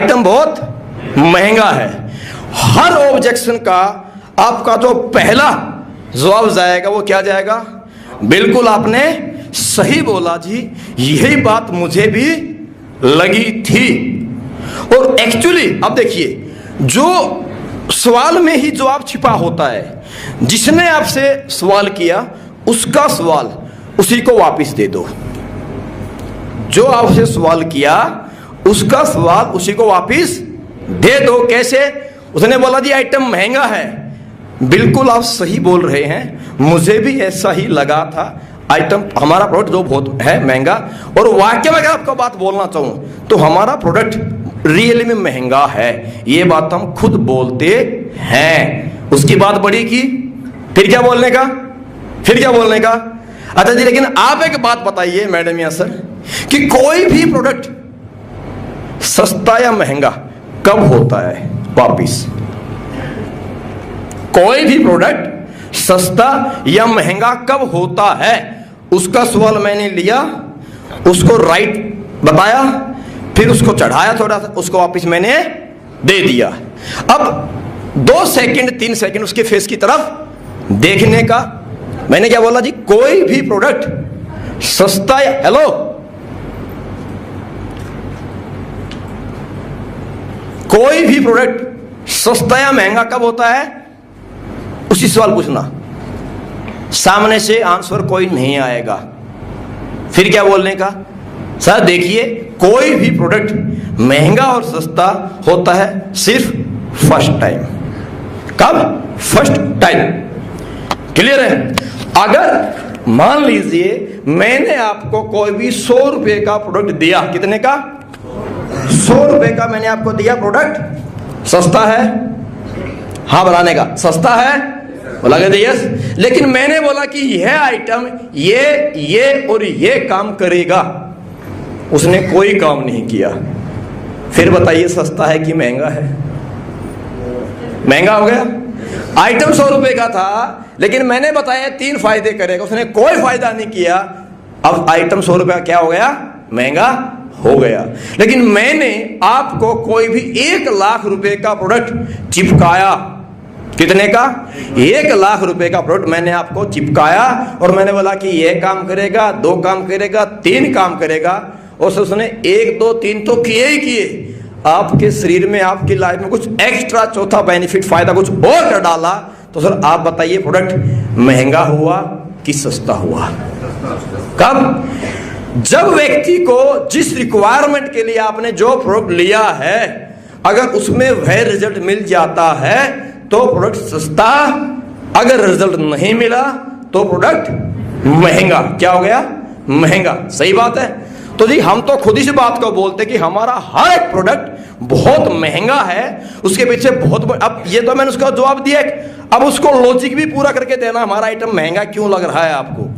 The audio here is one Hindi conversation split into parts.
आइटम बहुत महंगा है। हर ऑब्जेक्शन का आपका जो पहला जवाब जाएगा वो क्या जाएगा? बिल्कुल आपने सही बोला जी, यही बात मुझे भी लगी थी। और एक्चुअली अब देखिए, जो सवाल में ही जवाब छिपा होता है। जिसने आपसे सवाल किया उसका सवाल उसी को वापस दे दो। जो आपसे सवाल किया उसका सवाल उसी को वापस दे दो। कैसे? उसने बोला जी आइटम महंगा है। बिल्कुल आप सही बोल रहे हैं, मुझे भी ऐसा ही लगा था। आइटम हमारा प्रोडक्ट जो बहुत है महंगा, और वाकई में अगर आपको बात बोलना चाहूं तो हमारा प्रोडक्ट रियली में महंगा है, ये बात हम खुद बोलते हैं। उसकी बात बड़ी की, फिर क्या बोलने का? अच्छा जी, लेकिन आप एक बात बताइए मैडम या सर, कि कोई भी प्रोडक्ट सस्ता या महंगा कब होता है? वापिस, कोई भी प्रोडक्ट सस्ता या महंगा कब होता है? उसका सवाल मैंने लिया, उसको राइट बताया, फिर उसको चढ़ाया थोड़ा सा, उसको वापस मैंने दे दिया। अब 2 सेकंड 3 सेकंड उसके फेस की तरफ देखने का। मैंने क्या बोला जी? कोई भी प्रोडक्ट सस्ता या, हेलो, कोई भी प्रोडक्ट सस्ता या महंगा कब होता है? उसी सवाल पूछना। सामने से आंसर कोई नहीं आएगा। फिर क्या बोलने का? सर देखिए, कोई भी प्रोडक्ट महंगा और सस्ता होता है सिर्फ फर्स्ट टाइम। कब? First time. क्लियर है? अगर मान लीजिए मैंने आपको कोई भी 100 रुपए का प्रोडक्ट दिया, कितने का? 100 रुपए का मैंने आपको दिया प्रोडक्ट, सस्ता है? हाँ बनाने का, सस्ता है? बोला गया यस। लेकिन मैंने बोला कि यह आइटम ये और ये काम करेगा, उसने कोई काम नहीं किया। फिर बताइए सस्ता है कि महंगा है? महंगा हो गया। आइटम 100 रुपए का था, लेकिन मैंने बताया 3 फायदे करेगा, उसने कोई फायदा नहीं किया। अब आइटम 100 रुपए का क्या हो गया? महंगा हो गया। लेकिन मैंने आपको कोई भी 1 लाख रुपए का प्रोडक्ट चिपकाया, कितने का? 1 लाख रुपए का प्रोडक्ट मैंने आपको चिपकाया, और मैंने बोला कि यह काम करेगा, 2 काम करेगा, 3 काम करेगा, और उसने 1 2 3 तो किए ही किए। आपके शरीर में, आपकी लाइफ में कुछ एक्स्ट्रा चौथा बेनिफिट, फायदा कुछ और कर डाला, तो सर आप बताइए प्रोडक्ट महंगा हुआ कि सस्ता हुआ? कब? जब व्यक्ति को जिस रिक्वायरमेंट के लिए आपने जो प्रोडक्ट लिया है, अगर उसमें वह रिजल्ट मिल जाता है तो प्रोडक्ट सस्ता, अगर रिजल्ट नहीं मिला तो प्रोडक्ट महंगा। क्या हो गया? महंगा। सही बात है। तो जी हम तो खुद इस बात को बोलते कि हमारा हर एक प्रोडक्ट बहुत महंगा है, उसके पीछे बहुत अब ये तो मैंने उसका जवाब दिया, अब उसको लॉजिक भी पूरा करके देना, हमारा आइटम महंगा क्यों लग रहा है आपको।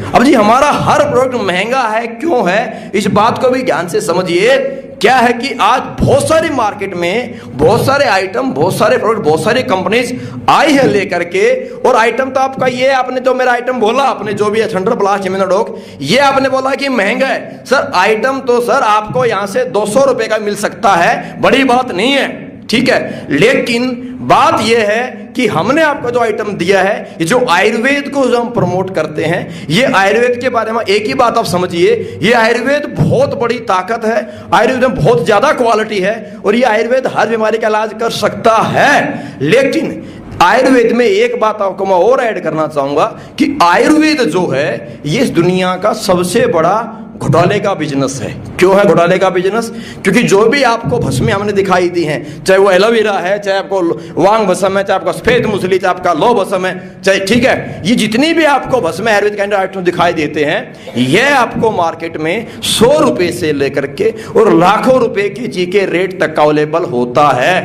अब जी हमारा हर प्रोडक्ट महंगा है क्यों है, इस बात को भी ध्यान से समझिए। क्या है कि आज बहुत सारी मार्केट में बहुत सारे आइटम, बहुत सारे प्रोडक्ट, बहुत सारी कंपनीज आई है लेकर के, और आइटम तो आपका ये, आपने जो मेरा आइटम बोला, आपने जो भी थंडर ब्लास्ट इम्यूनोडॉक, ये आपने बोला कि महंगा है। सर आइटम तो सर आपको यहाँ से 200 रुपए का मिल सकता है, बड़ी बात नहीं है, ठीक है। लेकिन बात यह है कि हमने आपको जो आइटम दिया है, ये जो आयुर्वेद को जो हम प्रमोट करते हैं, ये आयुर्वेद के बारे में एक ही बात आप समझिए, ये आयुर्वेद बहुत बड़ी ताकत है, आयुर्वेद में बहुत ज्यादा क्वालिटी है, और ये आयुर्वेद हर बीमारी का इलाज कर सकता है। लेकिन आयुर्वेद में एक बात आपको मैं और ऐड करना चाहूंगा कि आयुर्वेद जो है ये इस दुनिया का सबसे बड़ा घोटाले का बिजनेस है। क्यों है घोटाले का बिजनेस? क्योंकि जो भी आपको भस्में हमने दिखाई दी हैं, चाहे वो एलोवेरा है, चाहे आपको वांग भस्म है, चाहे आपका सफेद मूसली, चाहे आपका लो भस्म है, चाहे, ठीक है, ये जितनी भी आपको भस्में आयुर्वेद के अंदर आइटम दिखाई देते हैं, यह आपको मार्केट में 100 रुपए से लेकर के और लाखों रुपए के जी के रेट तक अवेलेबल होता है।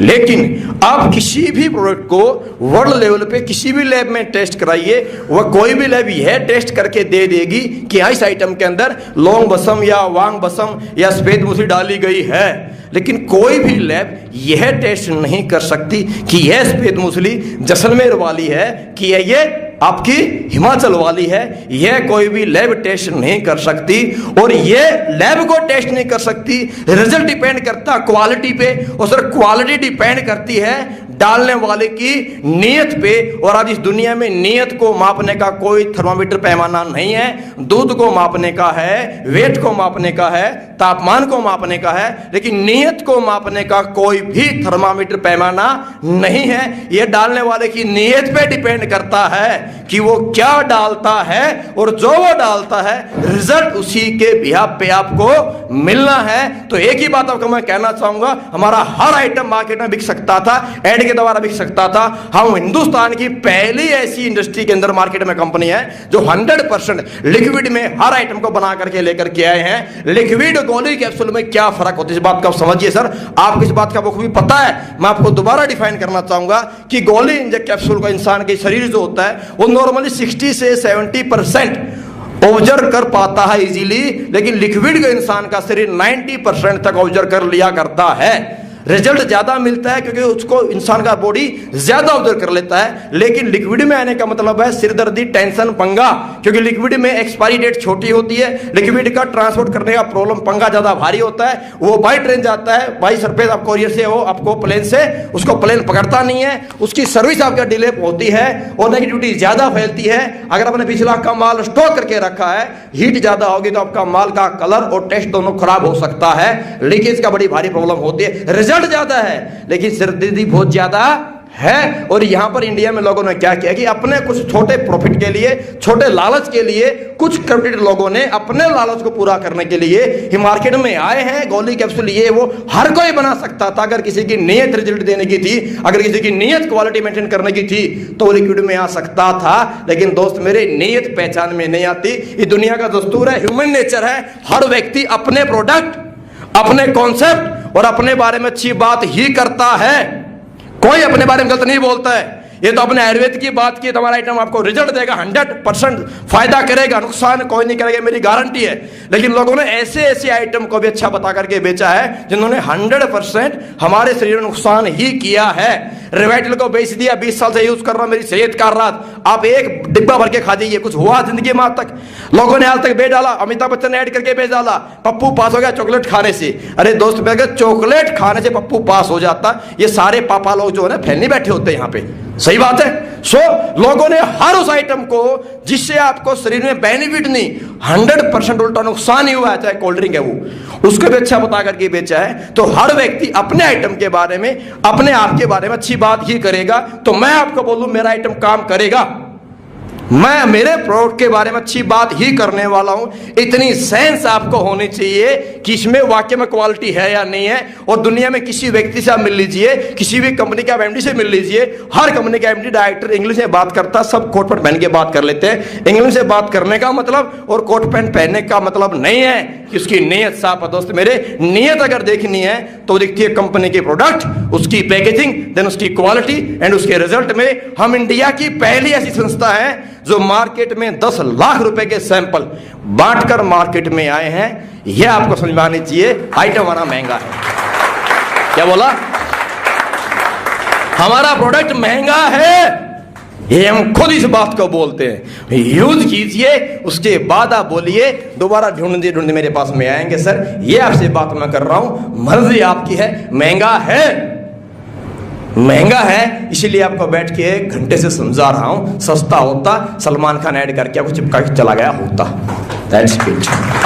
लेकिन आप किसी भी प्रोडक्ट को वर्ल्ड लेवल पे किसी भी लैब में टेस्ट कराइए, वह कोई भी लैब यह टेस्ट करके दे देगी कि इस आइटम के अंदर लौंग भस्म या वांग भस्म या सफेद मूसली डाली गई है। लेकिन कोई भी लैब यह टेस्ट नहीं कर सकती कि यह सफेद मूसली जैसलमेर वाली है कि ये आपकी हिमाचल वाली है, यह कोई भी लैब टेस्ट नहीं कर सकती, और यह लैब को टेस्ट नहीं कर सकती। रिजल्ट डिपेंड करता क्वालिटी पे, और सर क्वालिटी डिपेंड करती है डालने वाले की नीयत पे। और आज इस दुनिया में नीयत को मापने का कोई थर्मामीटर पैमाना नहीं है। दूध को मापने का है, वेट को मापने का है, तापमान को मापने का है, लेकिन नीयत को मापने का कोई भी थर्मामीटर पैमाना नहीं है। यह डालने वाले की नीयत पे डिपेंड करता है कि वो क्या डालता है, और जो वो डालता है रिजल्ट उसी के बिहाफ पे आपको मिलना है। तो एक ही बात आपको मैं कहना चाहूंगा, हमारा हर आइटम मार्केट में बिक सकता था, एड के द्वारा बिक सकता था। हम हिंदुस्तान की पहली ऐसी इंडस्ट्री के अंदर मार्केट में कंपनी है जो 100% लिक्विड में हर आइटम को बना करके लेकर के आए हैं। लिक्विड गोली कैप्सूल में क्या फर्क होता है, इस बात को आप समझिए सर। आपको इस बात का बखूबी पता है, मैं आपको दोबारा डिफाइन करना चाहूंगा कि गोली इंजेक्ट कैप्सूल का इंसान के शरीर जो होता है वो नॉर्मली 60 से 70% ऑब्जर्व कर पाता है इजीली, लेकिन लिक्विड का इंसान का शरीर 90% तक ऑब्जर्व कर लिया करता है। रिजल्ट ज्यादा मिलता है क्योंकि उसको इंसान का बॉडी ज्यादा ऑब्जर्व कर लेता है। लेकिन लिक्विड में आने का मतलब है सिरदर्दी, टेंशन, पंगा, क्योंकि लिक्विड में एक्सपायरी डेट छोटी होती है। लिक्विड का ट्रांसपोर्ट करने का प्रॉब्लम, पंगा ज्यादा भारी होता है। वो बाई ट्रेन जाता है, बाई सरफेस आप कोरियर से हो, आपको प्लेन से, उसको प्लेन पकड़ता नहीं है, उसकी सर्विस आपका डिले होती है और नेगेटिविटी ज्यादा फैलती है। अगर आपने पिछला का माल स्टॉक करके रखा है, हीट ज्यादा होगी तो आपका माल का कलर और टेस्ट दोनों खराब हो सकता है। लीकेज का बड़ी भारी प्रॉब्लम होती है। ज्यादा है लेकिन सिरदर्दी बहुत ज्यादा है। और यहां पर इंडिया में लोगों ने क्या किया कि अपने कुछ छोटे प्रॉफिट के लिए, छोटे लालच के लिए, कुछ कंप्यूटर लोगों ने अपने लालच को पूरा करने के लिए ही मार्केट में आए हैं। गोली कैप्सूल ये वो हर कोई बना सकता था अगर किसी की नीयत रिजल्ट देने की थी, अगर किसी की नीयत क्वालिटी मेंटेन करने की थी तो वो लिक्विड में आ सकता था। लेकिन दोस्त मेरे, नीयत पहचान में नहीं आती। ये दुनिया का दस्तूर है, ह्यूमन नेचर है। हर व्यक्ति अपने प्रोडक्ट, अपने कॉन्सेप्ट और अपने बारे में अच्छी बात ही करता है, कोई अपने बारे में गलत नहीं बोलता है। ये तो अपने आयुर्वेद की बात की, तुम्हारा आइटम आपको रिजल्ट देगा, 100% फायदा करेगा, नुकसान कोई नहीं करेगा, मेरी गारंटी है। लेकिन लोगों ने ऐसे ऐसे आइटम को भी अच्छा बता करके बेचा है जिन्होंने 100% हमारे शरीर में नुकसान ही किया है। रिवाइटल को बेच दिया, 20 साल से यूज कर रहा हूं, मेरी सेहत कर रहा, आप एक डिब्बा भर के खा जाइए, कुछ हुआ जिंदगी में आज तक? लोगों ने आज तक बेच डाला, अमिताभ बच्चन ने ऐड करके बेच डाला, पप्पू पास हो गया चॉकलेट खाने से। अरे दोस्त, मैं चॉकलेट खाने से पप्पू पास हो जाता, ये सारे पापा लोग जो है ना फैलने बैठे होते हैं यहाँ पे, सही बात है। सो लोगों ने हर उस आइटम को जिससे आपको शरीर में बेनिफिट नहीं, 100% उल्टा नुकसान ही हुआ है, चाहे कोल्ड ड्रिंक है वो, उसको भी अच्छा बता करके बेचा है। तो हर व्यक्ति अपने आइटम के बारे में, अपने आप के बारे में अच्छी बात ही करेगा। तो मैं आपको बोलूं मेरा आइटम काम करेगा, मैं मेरे प्रोडक्ट के बारे में अच्छी बात ही करने वाला हूं। इतनी सेंस आपको होनी चाहिए कि इसमें वाकई में क्वालिटी है या नहीं है। और दुनिया में किसी व्यक्ति से आप मिल लीजिए, किसी भी कंपनी के एमडी से मिल लीजिए, हर कंपनी का एमडी डायरेक्टर इंग्लिश में बात करता, सब कोट पैंट पहन के बात कर लेते हैं। इंग्लिश से बात करने का मतलब और कोट पैंट पहनने का मतलब नहीं है कि उसकी नीयत साफ है। दोस्त मेरे, नीयत अगर देखनी है तो दिखती है कंपनी के प्रोडक्ट, उसकी पैकेजिंग, देन उसकी क्वालिटी एंड उसके रिजल्ट में। हम इंडिया की पहली ऐसी संस्था है जो मार्केट में 10 लाख रुपए के सैंपल बांटकर मार्केट में आए हैं। यह आपको समझ में आनी चाहिए। आइटम हमारा महंगा है। क्या बोला? हमारा प्रोडक्ट महंगा है, ये हम खुद इस बात को बोलते हैं। यूज कीजिए, उसके बाद आप बोलिए दोबारा ढूंढते ढूंढते मेरे पास में आएंगे, सर ये आपसे बात मैं कर रहा हूं, मर्जी आपकी है। महंगा है, महंगा है, इसीलिए आपको बैठ के 1 घंटे से समझा रहा हूं। सस्ता होता सलमान खान ऐड करके आपको चिपका के चला गया होता। That's it.